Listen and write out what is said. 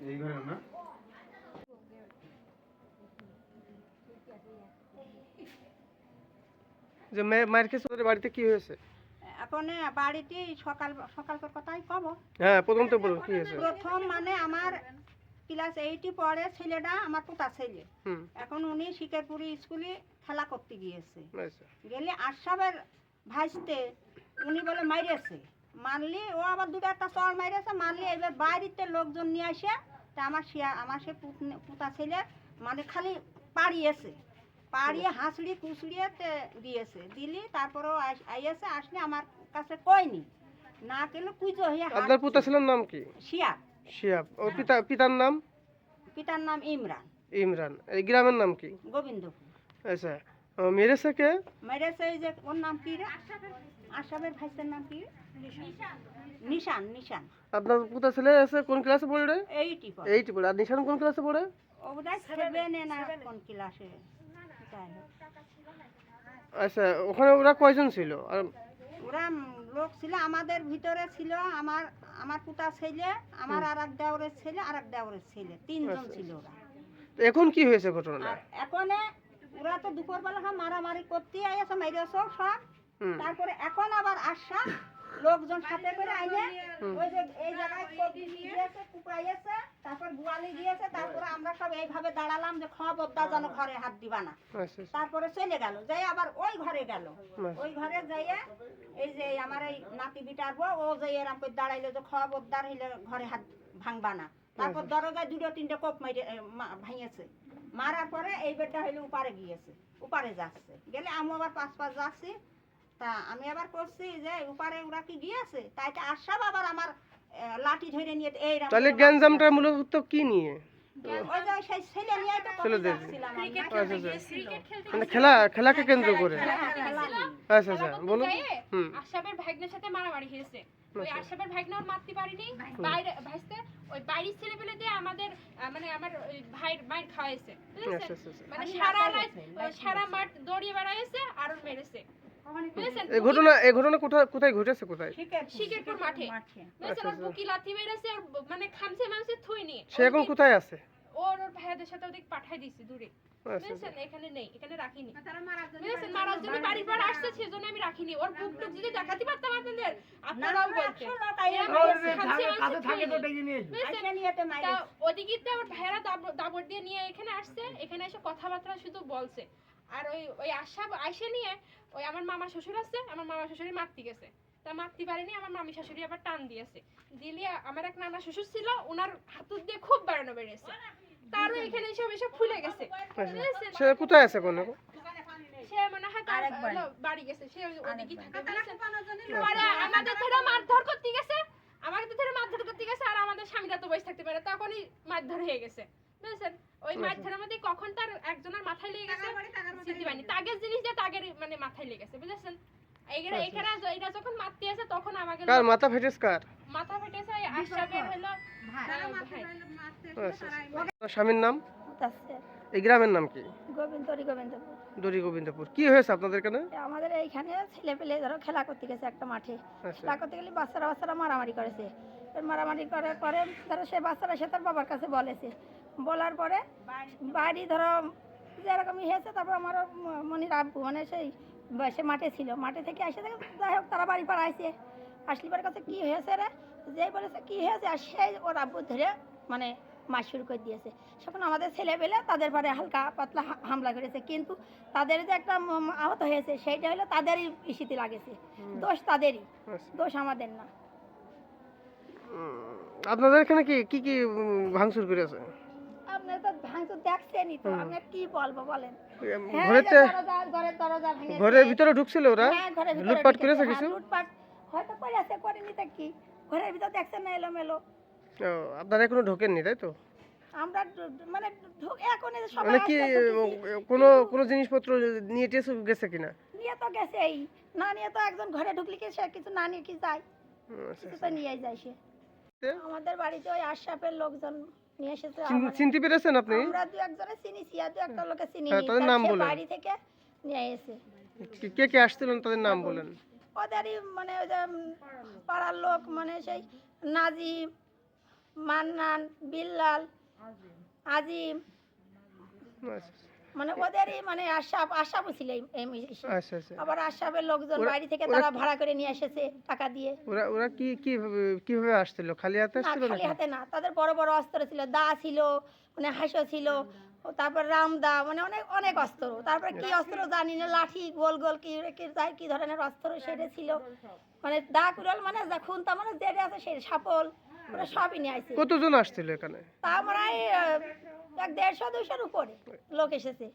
এই ঘরে না যে মায়ের কাছে ওদের বাড়িতে কি হয়েছে? এখন বাড়িতে সকাল সকালকার কথাই কব। হ্যাঁ, প্রথম তো বলুন কি হয়েছে। প্রথম মানে আমার ক্লাস 8 পড়ে ছেলেটা, আমার পোতা ছেলে। এখন উনি শিকারপুরি স্কুলে খেলা করতে গিয়েছে। গেলে আশরাফের ভাইস্তে উনি বলে মাইরেছে, মারলি ও আবার দুটো একটা চর মাইরেছে, মারলি এবার বাইরেতে লোকজন নিয়ে আসে তা আমার সে পোতা ছেলে মানে খালি পাড়িয়েছে, পাড়িয়ে হাঁসড়ি কুচড়িয়ে দিয়েছে, দিলি তারপরেও আইয়েছে, আসলে আমার কাছে কয়নি, না কেলে কুইজো হইয়া। আপনার পোতা ছেলের নাম কি? শিয়াব। শিয়াব। ও পিতার নাম? পিতার নাম ইমরান। ইমরান। এই গ্রামের নাম কি? গোবিন্দপুর। আচ্ছা, মেরেছে কে? মেরেছে এই যে ওর নাম কি রে? আশরাফের ভাইসের নাম কি? নিশান। নিশান। আপনার পোতা ছেলে আছে কোন ক্লাসে পড়ে রে? 8 পড়ে। আর নিশান কোন ক্লাসে পড়ে? ও বোধহয় 7 না কোন ক্লাসে। আচ্ছা, ওখানে ওরা কয়জন ছিল? আর ওরা লোক ছিল, আমাদের ভিতরে ছিল আমার পোতা ছেলে, আমার আরেক দেওরের ছেলে, আরেক দেওরের ছেলে, 3 জন ছিল ওরা। তো এখন কি হয়েছে ঘটনাটা? এখন ওরা তো দুপুরবেলা মারামারি করতে আইছে, মাইরেছে সব। তারপরে এখন আবার আসা লোকজন সাথে করে আইনে ওই যে এই জায়গায় কবি দিয়েছে, কুপাইয়েছে, তারপর গোয়ালি দিয়েছে, তারপরে আমরা সব এইভাবে দাঁড়ালাম যে খবরদার যেন ঘরে হাত দিবা না। তারপরে চলে গেল, যাই আবার ওই ঘরে গেল, ওই ঘরে যাইয়ে এই যে আমার এই নাতি বিটার বউ ও যাই এরকম করে দাঁড়াইলো যে খবরদার হইলে ঘরে হাত ভাঙবা না। তারপর দরজায় 2-3টে কোপ মাইরে ভাঙিয়েছে, মারার পরে এই বেডটা হইলে উপারে গিয়েছে, উপারে যাচ্ছে, গেলে আমি আবার পাশ যাচ্ছি, তা আমি আবার করছি যে উপারে ওরা কি গিয়েছে, তাই আশরাফ আবার আমার লাঠি ধরে নিয়ে এই তাহলে গ্যাঞ্জামটা মূলত কি নিয়ে? ওই যে সেই ছেলে নিয়ে তো যাচ্ছিলাম মানে খেলাকে কেন্দ্র করে। আচ্ছা আচ্ছা, বলুন। আশরাফের ভাগ্নের সাথে মারামারি হয়েছে, ওই আশরাফের ভাগ্না ওর মারতে পারিনি, বাইরে ভাইস্তে ওই বাইরের ছেলেপেলে দিয়ে আমাদের মানে আমার ভাইয়ের মায়ের খাওয়াইছে, বুঝছেন? মানে সারা মাঠ দৌড়িয়ে বেড়াইছে আর ওর মেরেছে। এই ঘটনা কোথায় ঘটেছে? কোথায়? শিকারপুর মাঠে। বুঝছেন, ওর বুকি লাথি মেরেছে আর মানে খামছে মামছে থুই নিয়ে। সে এখন কোথায় আছে? ওর ভাইয়াদের সাথে ওদিকে পাঠাই দিয়েছে দূরে। বুঝছেন, এখানে নেই, এখানে রাখিনি। বুঝছেন, মারার জন্য বাড়ির পর আসছে, সেজন্য আমি রাখিনি। ওর বুক টুক যদি দেখাতে পারতাম আপনাদের, আপনারাও বলতেন। ওদিকে ওর ভাইয়ারা দাবর দিয়ে নিয়ে এখানে আসছে, এখানে এসে কথাবার্তা শুধু বলছে। আর ওই আশরাফ আইসে নিয়ে ওই আমার মামা শ্বশুর আছে, আমার মামা শ্বশুরি মারতে গেছে, তা মারতে পারেনি, আমার মামি শাশুড়ি আবার টান দিয়েছে, দিলে আমার এক নানা শ্বশুর ছিল, ওনার হাতুর দিয়ে খুব বাড়ানো বেড়েছে, তারও এখানে এসব ফুলে গেছে। সে কোথায় আছে? কোন সে মনে হয় তার বাড়ি গেছে, সে ওদিকে থাকে। পরে আমাদের ধরে মারধর করতে গেছে, আর আমাদের স্বামীরা তো বসে থাকতে পারে, তখনই মারধর হয়ে গেছে। বুঝছেন, ওই মারধরের মধ্যে কখন তার একজনের মাথায় লেগে গেছে চিনতে পারিনি, তাগের জিনিস দিয়ে তাগের মানে মাথায় লেগেছে। বুঝছেন, এখানে এটা যখন মারতে আসে তখন আমাকে কার মাথা ফেটেছে? কার মাথা ফেটেছে? আশরাফের হলো ভাই। স্বামীর নাম? এই গ্রামের নাম কি? গোবিন্দপুর। কি হয়েছে আপনাদের এখানে? আমাদের এইখানে ছেলে পেলে ধরো খেলা করতে গেছে একটা মাঠে, খেলা করতে গেলে বাচ্চারা মারামারি করেছে, মারামারি করার পরে ধরো সে বাচ্চারা সে তার বাবার কাছে বলেছে, বলার পরে বাড়ি ধরো যেরকমই হয়েছে, তারপর আমার মনির আব্বু মানে সে মাঠে ছিল, মাঠে থেকে আসে যাই হোক তারা বাড়ি পাড়া আসে, আসলিবার কাছে কি হয়েছে রে, যেই বলেছে কি হয়েছে, আর সেই ওর আব্বু ধরে মানে মাছ শুরু করে দিয়েছে। সেখানে আমাদের ছেলে পেলে তাদের পরে হালকা পাতলা হামলা করেছে, কিন্তু তাদের যে একটা আহত হয়েছে সেইটা হলো তাদেরই ইস্যুতে লাগেছে, দোষ তাদেরই, দোষ আমাদের না। আপনাদের এখানে কি কি ভাঙচুর করেছে? আপনারা তো ভাঙচুর দেখছেনই তো, আমি কি বলবো বলেন। ঘরের ভিতরে ঢুকছিল ওরা, লুটপাট করেছে কিছু? লুটপাট হয়তো করেছে, করেনি তা কি, ঘরের ভিতর দেখছেন না এলোমেলো। আপনারা এখনো ঢোকেননি তাই তো? আমরা মানে এখন এই যে সবাই মানে কি আসছে, ঢুকেছি। কোনো কোনো জিনিসপত্র নিয়ে টেসে গেছে কিনা? নিয়ে তো গেছেই, না নিয়ে তো একজন ঘরে ঢুকলি কি সে কিছু না নিয়ে কি যায়, আচ্ছা, কিছু তো নিয়েই যায় সে। আমাদের বাড়িতে ওই আশরাফের লোকজন নিয়ে এসেছে। চিনতে পেরেছেন আপনি? আমরা দু একজনে চিনিছি আর দু একটা লোকে চিনি হ্যাঁ, তাদের নাম বলেন। বাড়ি থেকে নিয়ে এসে। কে কে আসছিলেন তাদের নাম বলেন। ওদেরই মানে ওই যে পাড়ার লোক, মানে সেই নাজিম, মান্নান, বিল্লাল, আজিম, আচ্ছা মানে ওদেরই মানে আশরাফও ছিল আচ্ছা আচ্ছা। আবার আশরাফের লোকজন বাড়ি থেকে ওরা- তারা ভাড়া করে নিয়ে এসেছে টাকা দিয়ে। ওরা ওরা কিভাবে আসছিল? খালি হাতে না আসছিল খালি নাকি? হাতে না, তাদের বড় বড় অস্ত্র ছিল, দা ছিল, মানে হাঁসও ছিল, তারপর রামদা, মানে অনেক অনেক অস্ত্র, তারপর কি অস্ত্র জানি না, লাঠি গোল গোল কি ধরনের অস্ত্র সেটা ছিল, মানে দা কুড়াল, মানে যা খুনতা, মানে যেটা আছে সেই সাপল, ওরা সবই নিয়ে আসছে। কতজন আসছিল এখানে? তা আমরা 150-200 উপরে লোক এসেছে।